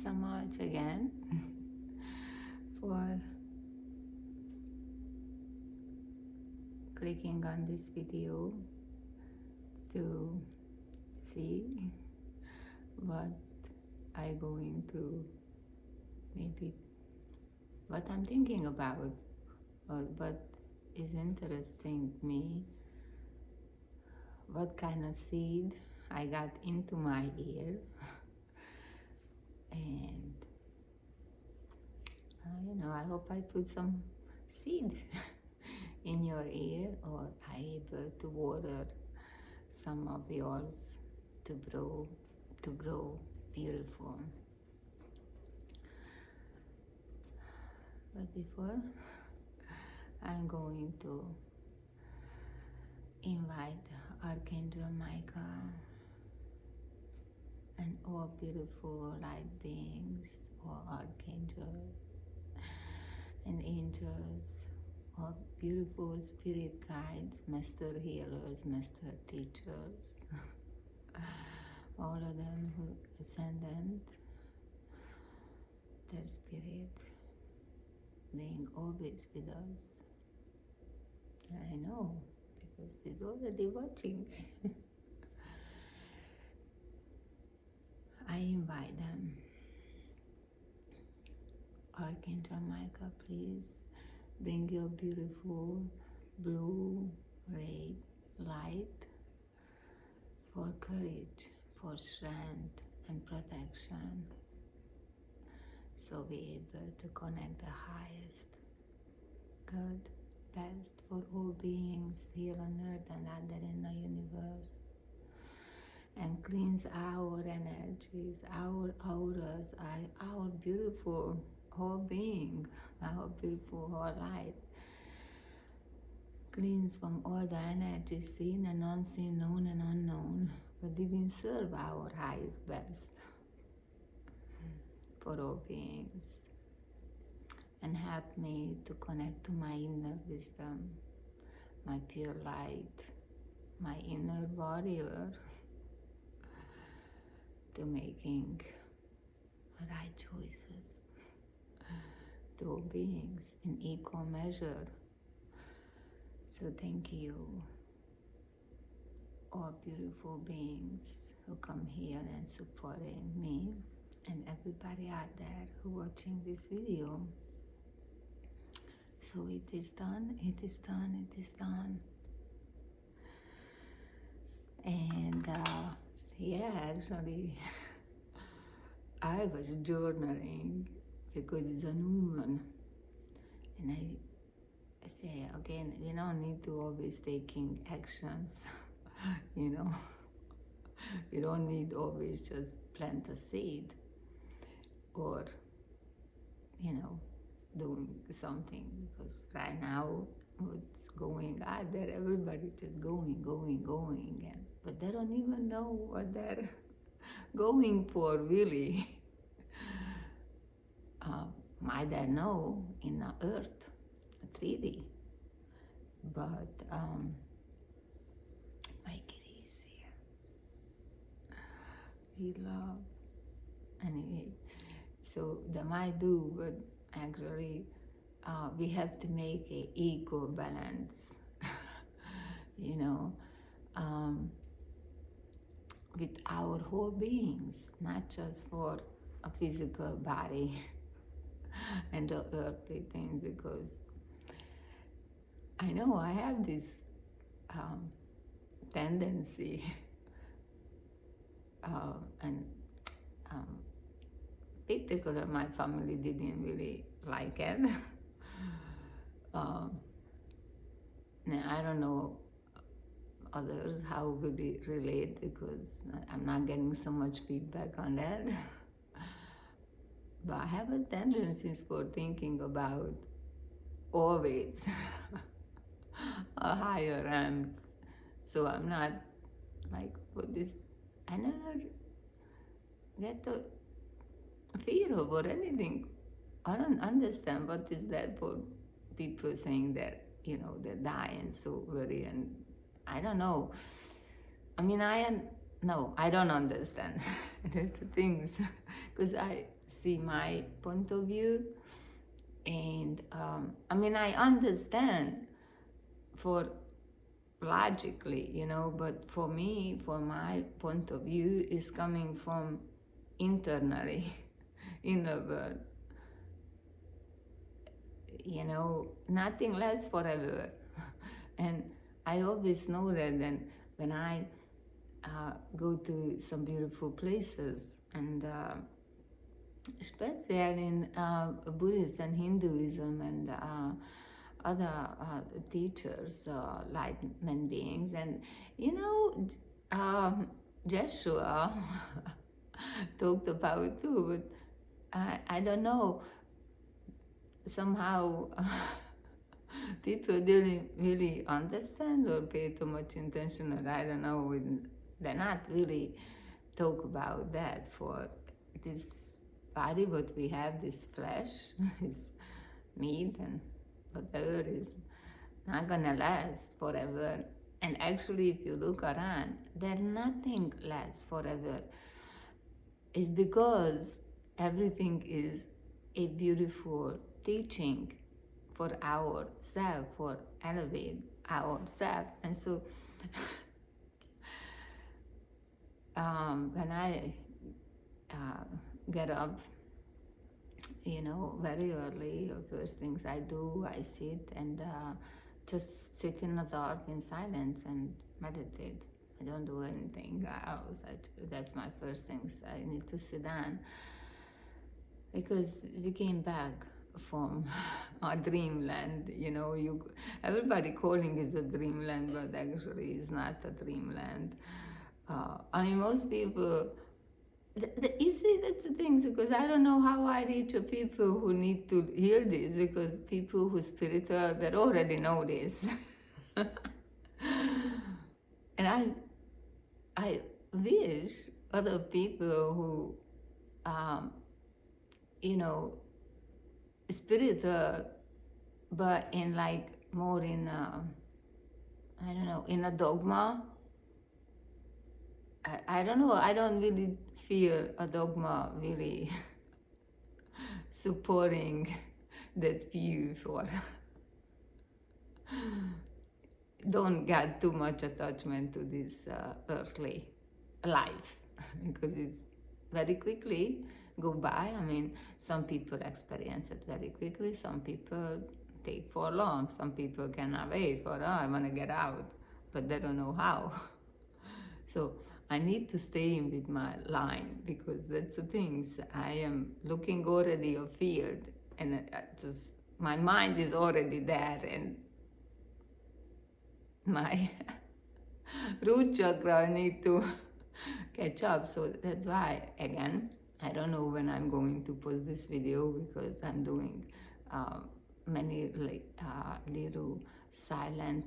so much again for clicking on this video to see what I going to maybe what I'm thinking about or what is interesting me, what kind of seed I got into my ear and I hope I put some seed in your ear or I able to water some of yours to grow beautiful. But before I'm going to invite Archangel Michael and all beautiful light beings or archangels and angels or beautiful spirit guides, master healers, master teachers, all of them who ascendant, their spirit being always with us. I know, because he's already watching. I invite them. Archangel Michael, please bring your beautiful blue ray light for courage, for strength and protection, so we're able to connect the highest good, best for all beings here on earth and out there in the universe, and cleanse our energies, our auras, our beautiful whole being, our beautiful whole light. Cleanse from all the energies seen and unseen, known and unknown, but didn't serve our highest best for all beings. And help me to connect to my inner wisdom, my pure light, my inner warrior, to making right choices to all beings in equal measure. So thank you, all beautiful beings who come here and supporting me and everybody out there who watching this video. So it is done, it is done, it is done. And actually, I was journaling because it's a new moon. And I say again, we don't need to always taking actions, You don't need always just plant a seed or, doing something, because right now what's going out there, everybody just going, but they don't even know what they're going for really. Might I know in the earth, the 3D, but make it easier. We love. Anyway, so they might do, but actually we have to make an equal balance, with our whole beings, not just for a physical body and the earthly things, because I know I have this tendency and particular my family didn't really like it. Now, I don't know others how would they relate, because I'm not getting so much feedback on that. But I have a tendency for thinking about always a higher realms. So I'm not like, what this, I never get the fear of or anything. I don't understand what is that for people saying that, they're dying so very, and I don't know. I mean, I don't understand. That's the things, because see my point of view. And I mean, I understand for logically, but for me, for my point of view, is coming from internally, inner world. Nothing lasts forever. And I always know that. And when I go to some beautiful places, and especially in Buddhist and Hinduism and other teachers, enlightenment beings, and Joshua talked about too, but I don't know, somehow people didn't really understand or pay too much attention, or I don't know, they're not really talk about that. For this body, what we have, this flesh, is meat and whatever, is not gonna last forever. And actually, if you look around, there nothing lasts forever. It's because everything is a beautiful teaching for ourselves, for elevate ourselves. And so when I get up, very early, first things I do, I sit and just sit in the dark in silence and meditate. I don't do anything else. That's my first things. I need to sit down, because we came back from our dreamland. Everybody calling is a dreamland, but actually it's not a dreamland. I mean, most people, you see, that's the thing, because I don't know how I reach people who need to hear this, because people who spiritual, they already know this. And I wish other people who, spiritual, but in more in, I don't know, in a dogma. I don't know, I don't really feel a dogma really supporting that view for don't get too much attachment to this earthly life, because it's very quickly go by. I mean, some people experience it very quickly, some people take for long, some people cannot wait for, I want to get out, but they don't know how. So I need to stay in with my line, because that's the things. I am looking already a field, and my mind is already there, and my root chakra need to catch up. So that's why, again, I don't know when I'm going to post this video, because I'm doing many little silent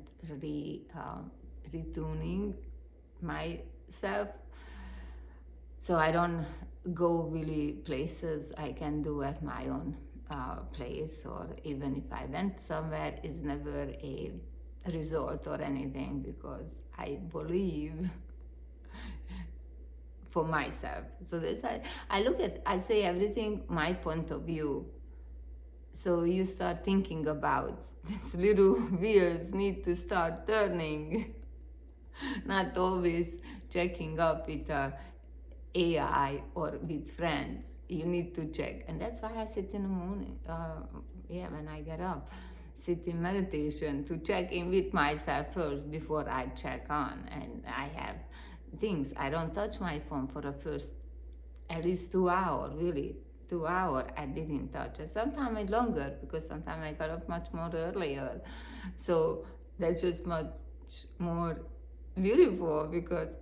retuning myself, so I don't go really places I can do at my own place, or even if I went somewhere, is never a result or anything, because I believe for myself. So this I say everything my point of view. So you start thinking about these little wheels need to start turning, not always checking up with AI or with friends. You need to check, and that's why I sit in the morning. When I get up, sit in meditation to check in with myself first before I check on. And I have things. I don't touch my phone for the first at least 2 hours, really. 2 hours I didn't touch it. Sometimes longer, because sometimes I got up much more earlier. So that's just much more beautiful, because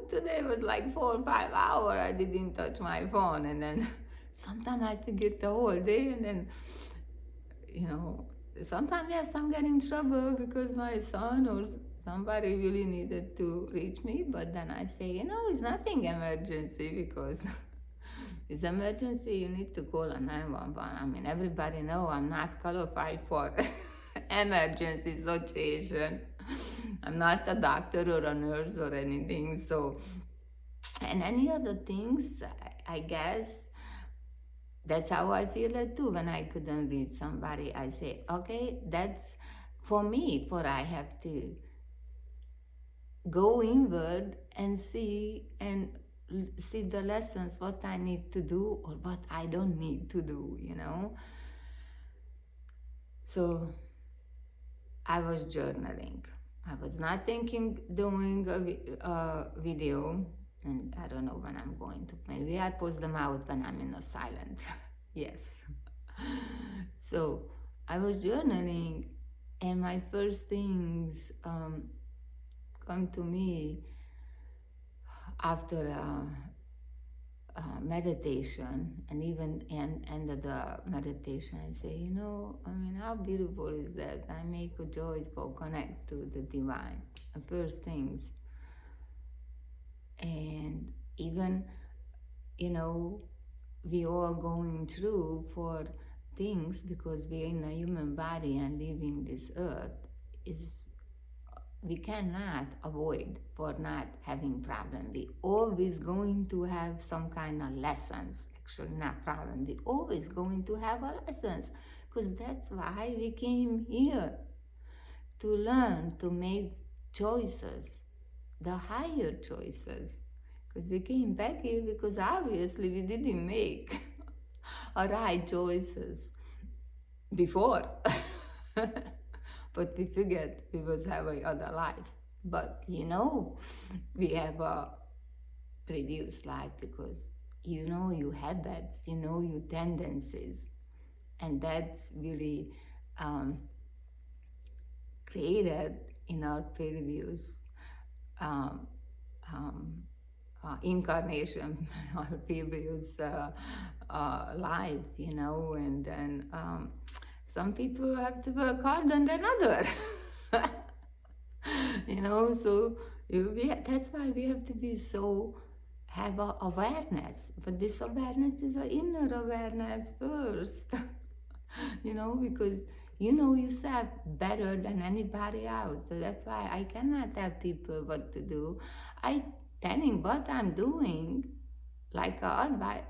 today was 4 or 5 hours I didn't touch my phone. And then sometimes I forget the whole day, and then sometimes, yes, I'm getting in trouble because my son or somebody really needed to reach me, but then I say, it's nothing emergency, because it's emergency, you need to call a 911. I mean, everybody know I'm not qualified for emergency situation. I'm not a doctor or a nurse or anything. So, and any other things, I guess, that's how I feel it too. When I couldn't reach somebody, I say, okay, that's for me, for I have to go inward and see the lessons, what I need to do or what I don't need to do, you know. So I was journaling. I was not thinking doing a video, and I don't know when I'm going to. Maybe I post them out when I'm in a silent. Yes. So I was journaling, and my first things come to me after meditation, and even end of the meditation, I say, you know, I mean, how beautiful is that? I make a joyful connect to the divine, the first things. And even, you know, we are going through for things because we're in a human body and living this earth is we cannot avoid for not having problem. We always going to have some kind of lessons. Actually, not problem. We always going to have a lessons because that's why we came here to learn to make choices, the higher choices. Because we came back here because obviously we didn't make a right choices before. But we forget we was having other life. But you know, we have a previous life because you know you habits, you know your tendencies, and that's really created in our previous um, um, incarnation or previous life, you know, and then some people have to work harder than another. You know, so that's why we have to be so have a awareness, but this awareness is an inner awareness first. You know, because you know yourself better than anybody else, so that's why I cannot tell people what to do. I telling what I'm doing like advice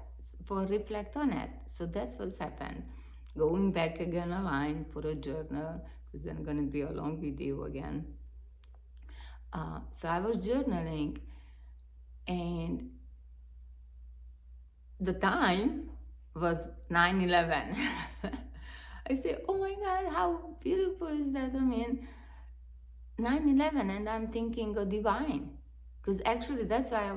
for reflect on it. So that's what's happened. Going back again a line for a journal because then going to be a long video again. So I was journaling, and the time was 9/11. I say, oh my God, how beautiful is that? I mean, 9/11, and I'm thinking of divine, because actually that's why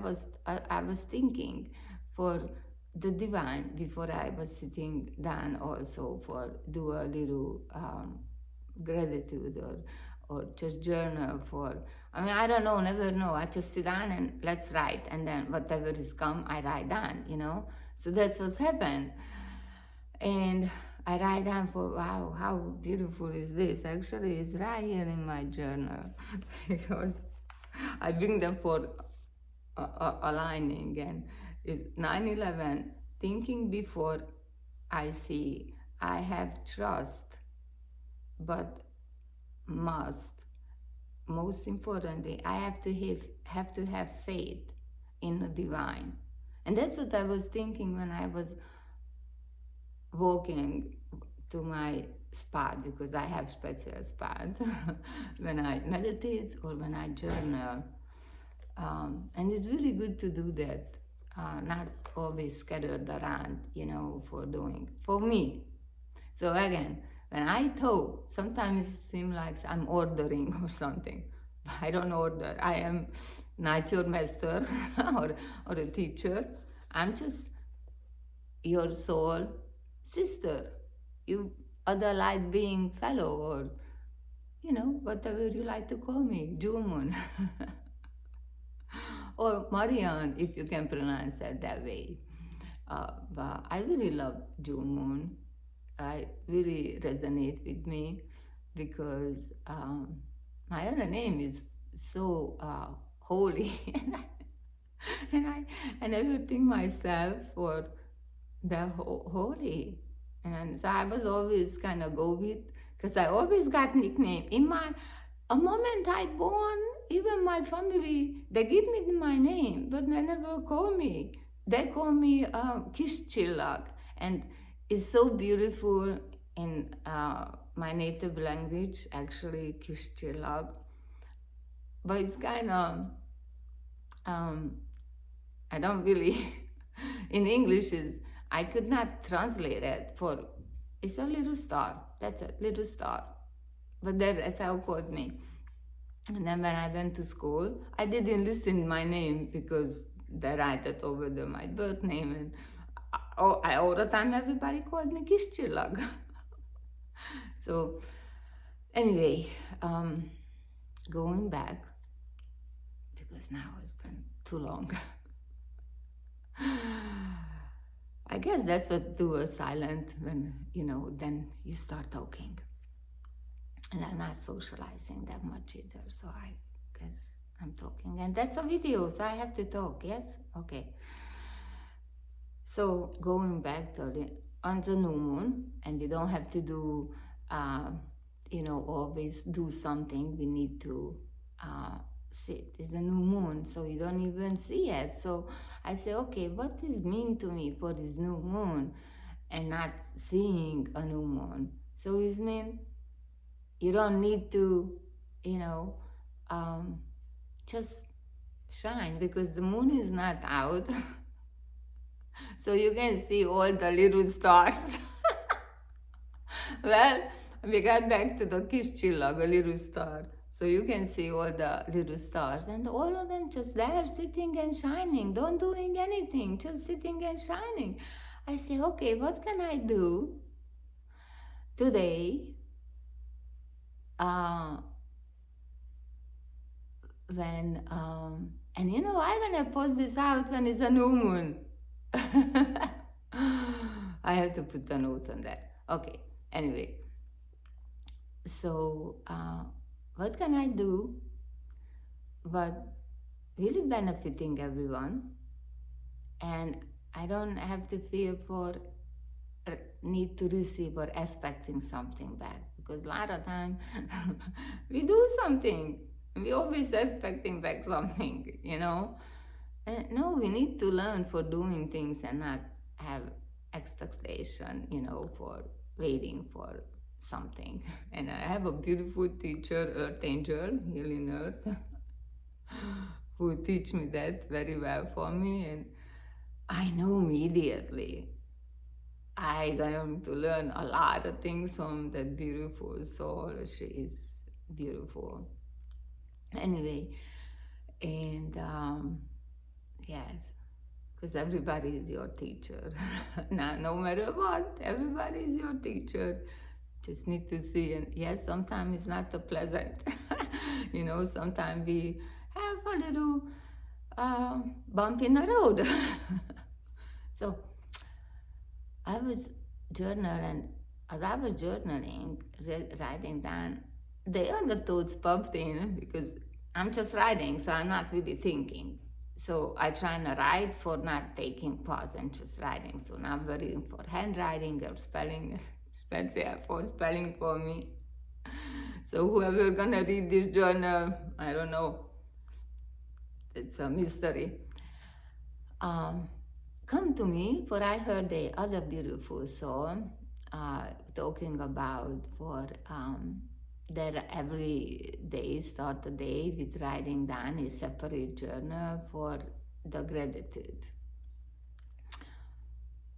I was thinking for the divine before I was sitting down also for do a little gratitude or just journal for. I mean, I don't know, never know. I just sit down and let's write, and then whatever is come, I write down. You know, so that's what's happened, and I write down for wow, how beautiful is this? Actually, it's right here in my journal because I bring them for aligning, and it's 9/11. Thinking before I see, I have trust, but most importantly, I have to have faith in the divine, and that's what I was thinking when I was walking to my spot, because I have special spot when I meditate or when I journal, and it's really good to do that, not always scattered around, you know, for doing for me. So again, when I talk, sometimes it seems like I'm ordering or something. I don't order. I am not your master or a teacher. I'm just your soul sister, you other light being fellow, or you know, whatever you like to call me, Jumun. Or Marianne, if you can pronounce it that way. But I really love June Moon. I really resonate with me because my other name is so holy, and I would think myself for the holy, and so I was always kind of go with, because I always got nickname in my a moment I born. Even my family, they give me my name, but they never call me. They call me Kishchilak. And it's so beautiful in my native language, actually, Kishtilag. But it's kind of, um, I don't really, in English is, I could not translate it for, it's a little star. That's it, little star. But that's how it called me. And then when I went to school, I didn't listen my name because they write it over my birth name. And all the time everybody called me Kishchilag. So anyway, going back, because now it's been too long. I guess that's what do a silent when, then you start talking. And I'm not socializing that much either, so I guess I'm talking. And that's a video, so I have to talk, yes? Okay. So going back to on the new moon, and we don't have to do, always do something. We need to sit. It's a new moon, so you don't even see it. So I say, okay, what does mean to me for this new moon and not seeing a new moon? So it means you don't need to, just shine because the moon is not out. So you can see all the little stars. Well, we got back to the Kishchilag, a little star. So you can see all the little stars and all of them just there sitting and shining, don't doing anything, just sitting and shining. I say, okay, what can I do today when, and I'm gonna post this out when it's a new moon. I have to put a note on that. Okay, anyway. So, what can I do but really benefiting everyone? And I don't have to fear for need to receive or expecting something back. Because a lot of time we do something. We always expecting back something, No, we need to learn for doing things and not have expectation, for waiting for something. And I have a beautiful teacher, Earth Angel, Healing Earth, who teach me that very well for me. And I know immediately I'm going to learn a lot of things from that beautiful soul. She is beautiful. Anyway, and yes, because everybody is your teacher. Now, no matter what, everybody is your teacher. Just need to see. And yes, sometimes it's not a pleasant. Sometimes we have a little bump in the road. So I was journaling, and as I was journaling, writing down, the other thoughts popped in because I'm just writing, so I'm not really thinking. So I try to write for not taking pause and just writing. So not worrying for handwriting or spelling. Spencer for spelling for me. So whoever gonna read this journal, I don't know. It's a mystery. Come to me, for I heard the other beautiful song talking about for that every day, start the day with writing down a separate journal for the gratitude.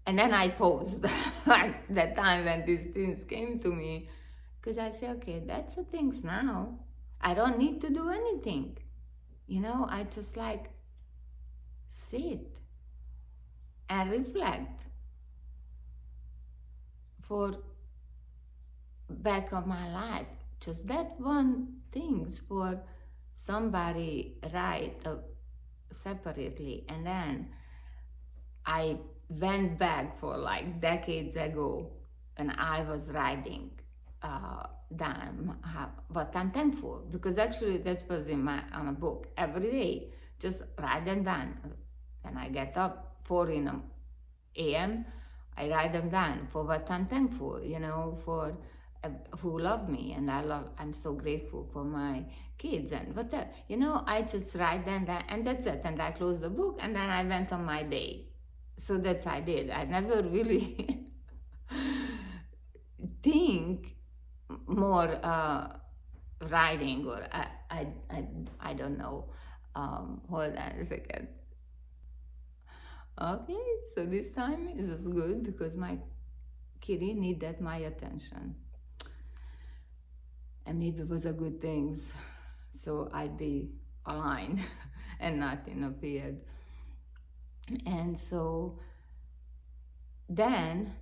And then I paused that time when these things came to me, because I said, okay, that's the things now. I don't need to do anything. I just sit and reflect for back of my life. Just that one things for somebody write separately. And then I went back for decades ago and I was writing down what I'm thankful, because actually that was on a book every day, just write them down. When I get up 4 a.m. I write them down for what I'm thankful, for who love me, and I'm so grateful for my kids and I just write them down, and that's it. And I close the book and then I went on my day. So that's I did. I never really think more writing, or I don't know. Hold on a second. Okay, so this time it was good because my kitty needed my attention, and maybe it was a good thing, so I'd be aligned and not interfered. And so then,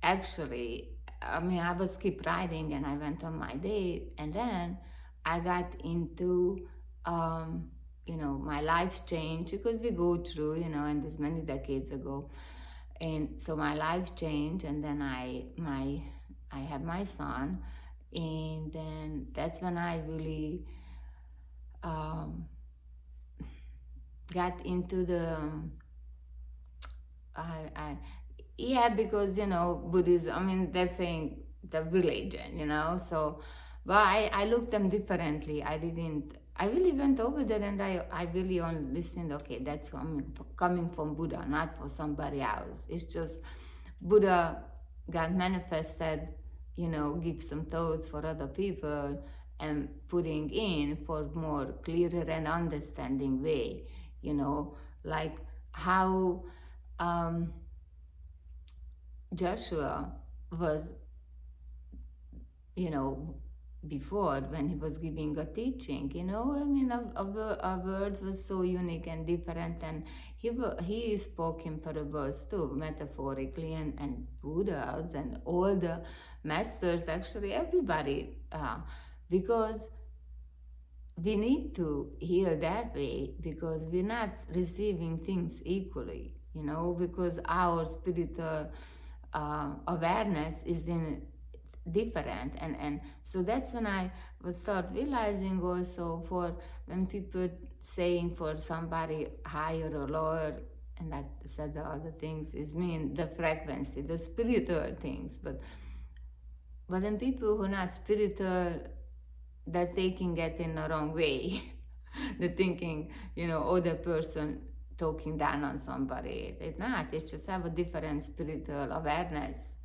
actually, I mean, I was keep writing, and I went on my day, and then I got into, my life changed because we go through, and this many decades ago, and so my life changed, and then I had my son, and then that's when I really um, got into the I yeah, because Buddhism. I mean, they're saying the religion, So, but I looked them differently. I didn't. I really went over there, and I really only listened. Okay, that's coming from Buddha, not for somebody else. It's just Buddha got manifested. Give some thoughts for other people and putting in for more clearer and understanding way. Like how um, Joshua was, you know, before when he was giving a teaching, I mean, our words was so unique and different, and he spoke in parables too, metaphorically, and Buddhas and all the masters, actually everybody, because we need to hear that way because we're not receiving things equally, because our spiritual awareness is in different, and so that's when I was start realizing also for when people saying for somebody higher or lower, and I said the other things is mean the frequency, the spiritual things, but then people who are not spiritual, they're taking it in the wrong way. They're thinking, other person talking down on somebody. It's not. It's just have a different spiritual awareness,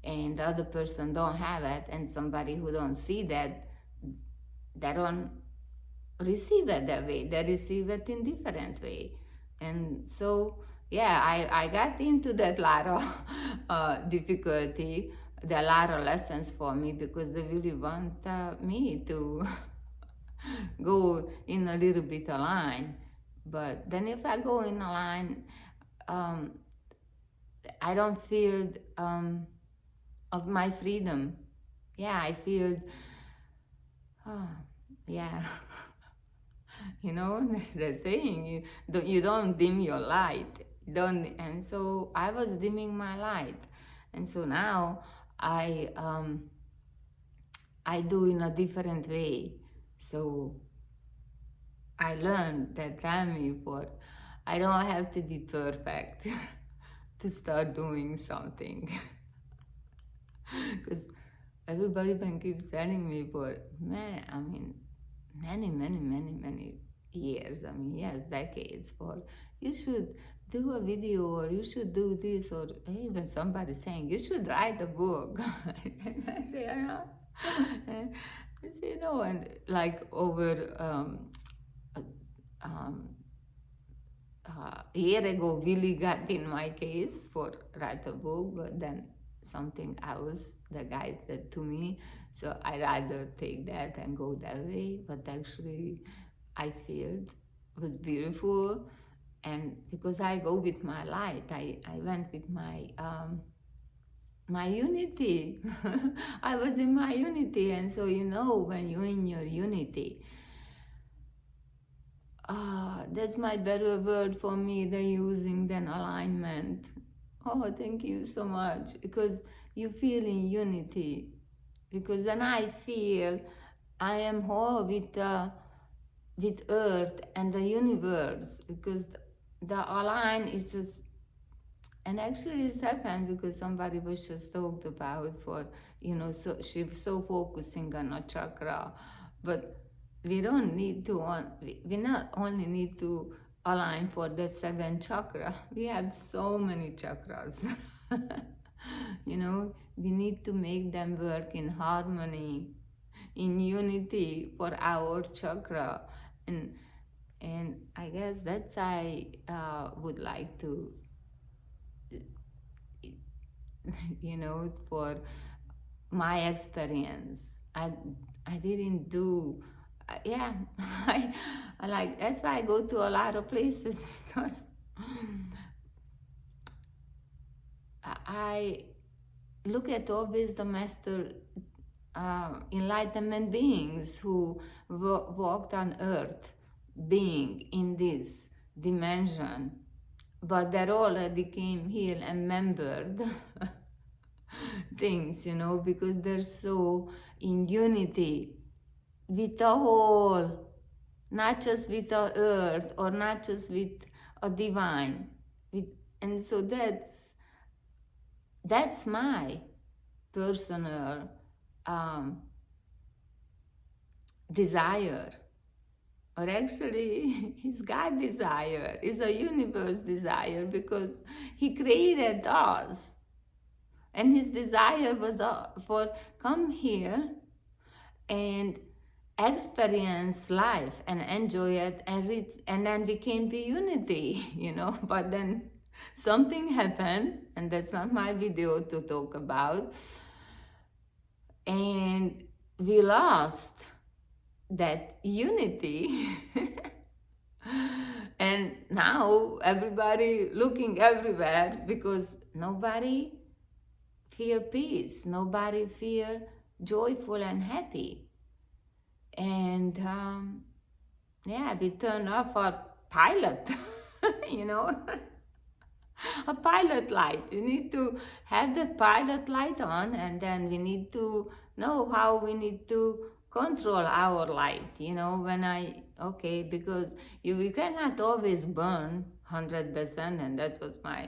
and the other person don't have it, and somebody who don't see that, they don't receive it that way. They receive it in different way. And so, yeah, I got into that lot of difficulty, the lot of lessons for me because they really want me to go in a little bit aligned. But then if I go in a line, um, I don't feel of my freedom. Yeah, I feel, oh, yeah. They're saying you don't dim your light. Don't, and so I was dimming my light, and so now I do in a different way. So I learned that time for I don't have to be perfect to start doing something. Because everybody been keeps telling me for man, I mean, many years. I mean, yes, decades. For you should do a video, or you should do this, or even somebody saying you should write a book. And I say, and I say no, and like over um, a year ago, Willie got in my case for write a book, but then something else, the guy said to me, so I rather take that and go that way. But actually, I feel it was beautiful, and because I go with my light, I went with my unity. I was in my unity, and so when you're in your unity, that's my better word for me than using than alignment. Oh, thank you so much. Because you feel in unity. Because then I feel I am whole with Earth and the universe. Because the align is just, and actually it's happened because somebody was just talked about for, so she's so focusing on a chakra. But we don't need to we not only need to align for the seventh chakra. We have so many chakras. We need to make them work in harmony, in unity for our chakra. And I guess that's I would like to, for my experience. I didn't do, yeah, I like, that's why I go to a lot of places because I look at always the master enlightenment beings who walked on earth, being in this dimension, but they already came here and remembered things, because they're so in unity with the whole, not just with the earth or not just with a divine. And so that's my personal desire, or actually it's God desire, it's a universe desire, because He created us, and His desire was for come here and experience life and enjoy it, and then we came to unity, but then something happened, and that's not my video to talk about, and we lost that unity. And now everybody looking everywhere because nobody feel peace, nobody feel joyful and happy. And we turn off our pilot, a pilot light. We need to have that pilot light on, and then we need to know how we need to control our light, because you cannot always burn 100%, and that was my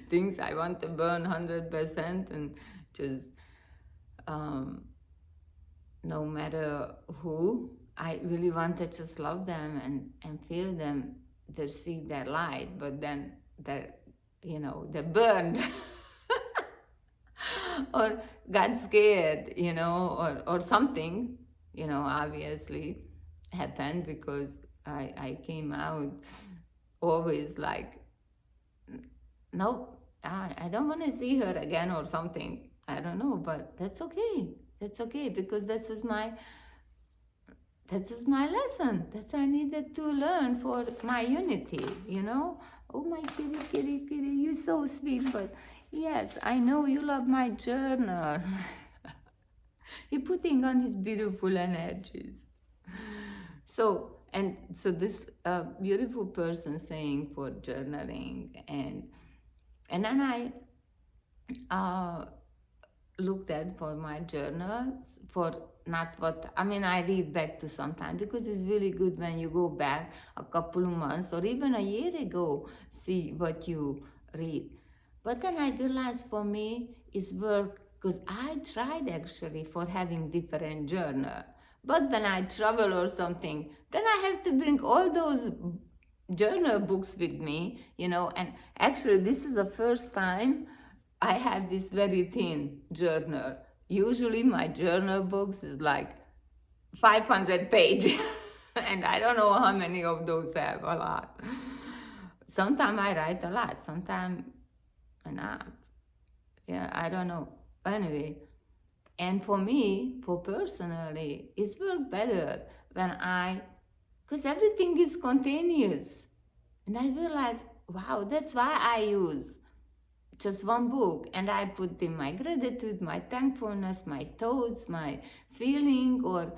things. I want to burn 100% and just no matter who, I really want to just love them and feel them, they see their light, but then they're burned or got scared, or something, obviously happened, because I came out always like, no, I don't want to see her again or something. I don't know, but that's okay. That's okay, because that was my lesson that I needed to learn for my unity, Oh, my kitty, you're so sweet, but yes, I know you love my journal. You're putting on his beautiful energies. So this beautiful person saying for journaling, and then I looked at for my journals for not what, I read back to sometime, because it's really good when you go back a couple of months or even a year ago, see what you read. But then I realized for me it's work, because I tried actually for having different journal. But when I travel or something, then I have to bring all those journal books with me, and actually this is the first time I have this very thin journal. Usually my journal books is like 500 pages and I don't know how many of those have, a lot. Sometimes I write a lot, sometimes not. Yeah, I don't know. Anyway, and for me, for personally, it's work better when because everything is continuous. And I realize, wow, that's why I use just one book, and I put in my gratitude, my thankfulness, my thoughts, my feeling, or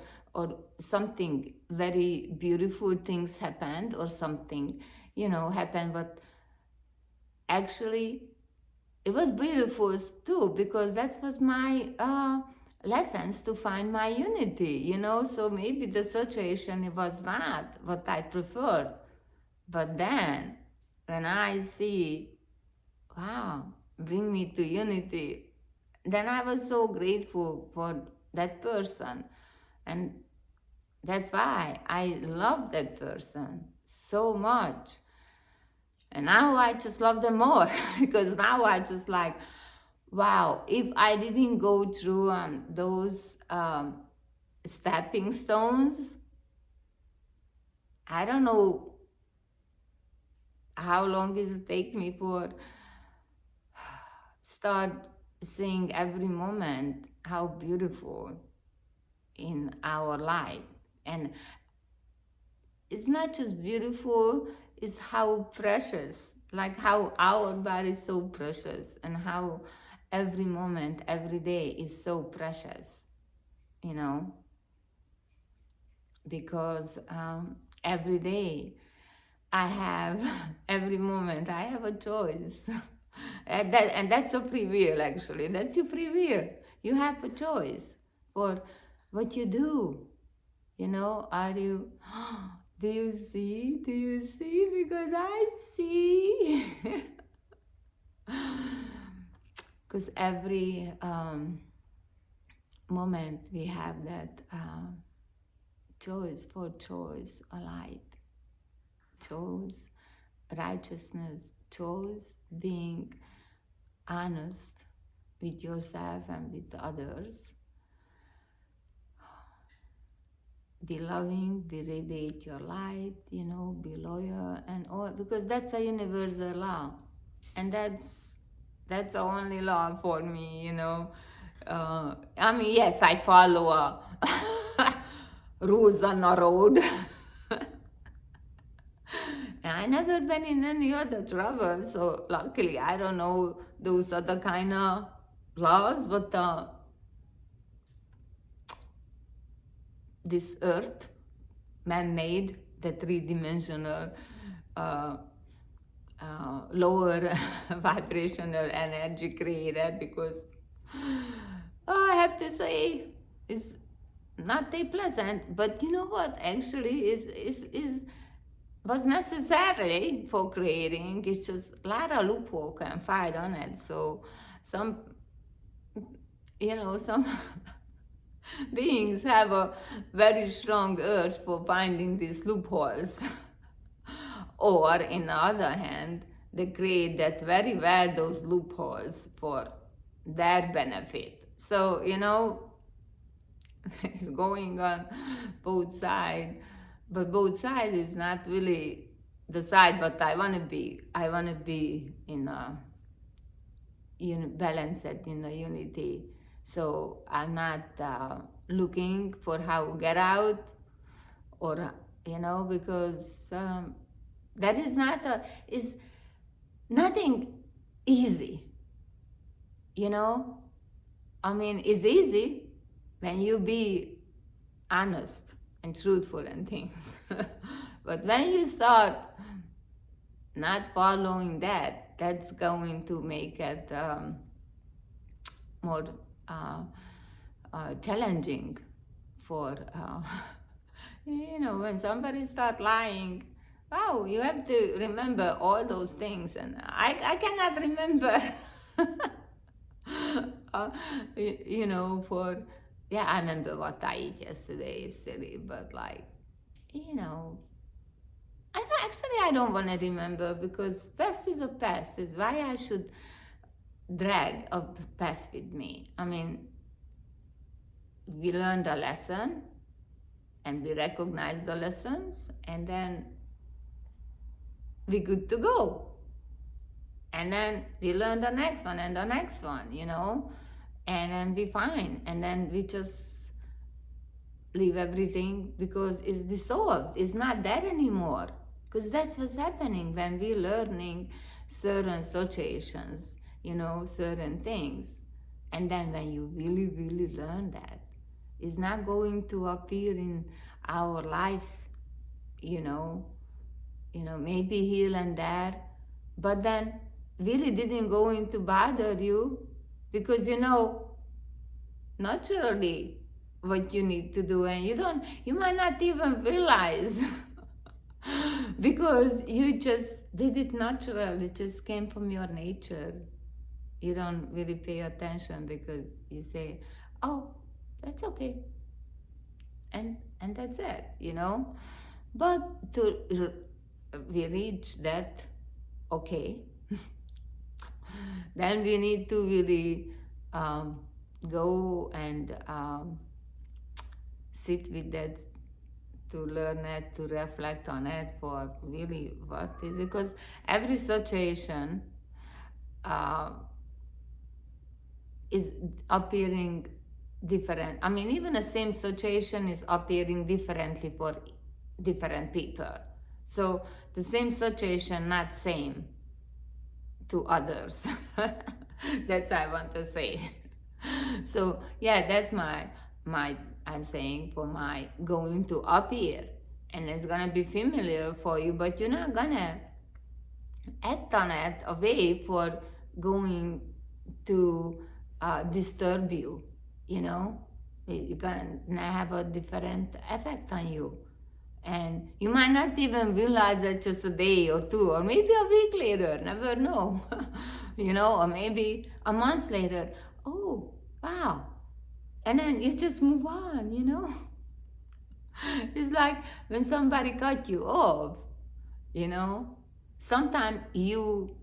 something very beautiful things happened, or something happened, but actually it was beautiful too, because that was my lessons to find my unity, so maybe the situation, it was not what I preferred, but then when I see, wow, bring me to unity, then I was so grateful for that person, and that's why I love that person so much. And now I just love them more because now I just like, wow, if I didn't go through those stepping stones, I don't know how long it will take me for start seeing every moment how beautiful in our life. And it's not just beautiful, it's how precious, like how our body is so precious and how every moment, every day is so precious, you know, because every day I have, every moment I have a choice. And that's a free will, actually. That's your free will. You have a choice for what you do. You know, are you, do you see? Do you see? Because I see. Because every moment we have that choice for choice, a light, choice righteousness, choice being honest with yourself and with others. Be loving, be radiate your light, you know, be loyal and all, because that's a universal law. And that's the only law for me, you know. I mean, yes, I follow rules on a road. And I never been in any other trouble, so luckily I don't know those other kind of laws, but this earth, man-made, the three-dimensional, lower vibrational energy created, because I have to say it's not that pleasant, but you know what actually is was necessary for creating. It's just a lot of loophole can fight on it. So some, you know, some beings have a very strong urge for finding these loopholes. Or in the other hand, they create that very well those loopholes for their benefit. So, you know, it's going on both sides, but both sides is not really the side what I want to be. I want to be in a balanced, in a unity. So I'm not looking for how to get out, or you know, because that is not is nothing easy. You know, I mean, it's easy when you be honest and truthful and things. But when you start not following that, that's going to make it more challenging for, you know, when somebody start lying, wow, you have to remember all those things. And I cannot remember, you know, for, yeah, I remember what I ate yesterday is silly, but like, you know, I don't want to remember, because past is a past. Is why I should drag a past with me. I mean, we learned a lesson and we recognize the lessons, and then we good to go. And then we learn the next one and the next one, you know, and then we fine. And then we just leave everything because it's dissolved. It's not there anymore. Because that's what's happening when we're learning certain situations, you know, certain things. And then when you really, really learn that, it's not going to appear in our life, you know, maybe here and there, but then really didn't going to bother you, because you know naturally what you need to do, and you might not even realize because you just did it naturally. It just came from your nature. You don't really pay attention because you say, oh, that's okay, and that's it, you know. But to we reach that, okay, then we need to really go and sit with that, to learn it, to reflect on it for really what is, because every situation uh, is appearing different. I mean, even the same situation is appearing differently for different people. So the same situation, not same to others. That's what I want to say. So yeah, that's my I'm saying for my going to appear, and it's gonna be familiar for you, but you're not gonna act on it a way for going to disturb you, you know. It's gonna have a different effect on you, and you might not even realize it just a day or two, or maybe a week later, never know. You know, or maybe a month later. Oh, wow. And then you just move on, you know. It's like when somebody cut you off, you know. Sometimes you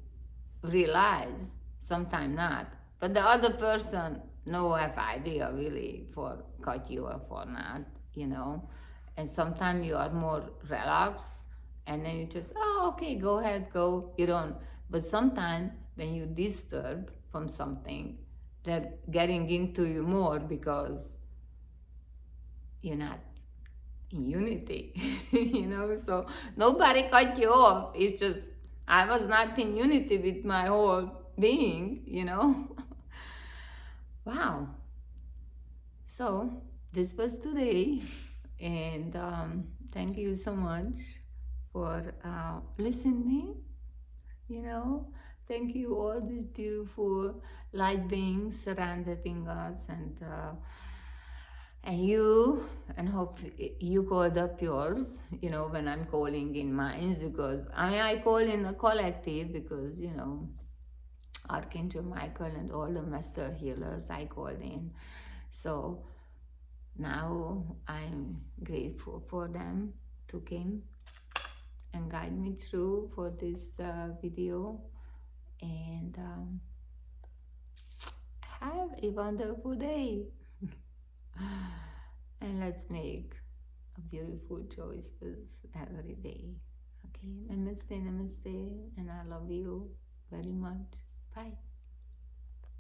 realize, sometimes not, but the other person no have idea really for cut you off or not, you know. And sometimes you are more relaxed, and then you just, oh, okay, go ahead, go, you don't. But sometimes when you disturb from something, they're getting into you more because you're not in unity. You know. So nobody cut you off, it's just I was not in unity with my whole being, you know. Wow. So this was today, and thank you so much for listening me, you know. Thank you all these beautiful light beings surrounding us, and you, and hope you called up yours, you know, when I'm calling in mine, because I mean, I call in a collective because, you know, Archangel Michael and all the master healers I called in. So now I'm grateful for them to come and guide me through for this video, and have a wonderful day. And let's make beautiful choices every day. Okay, namaste, namaste, and I love you very much. Bye.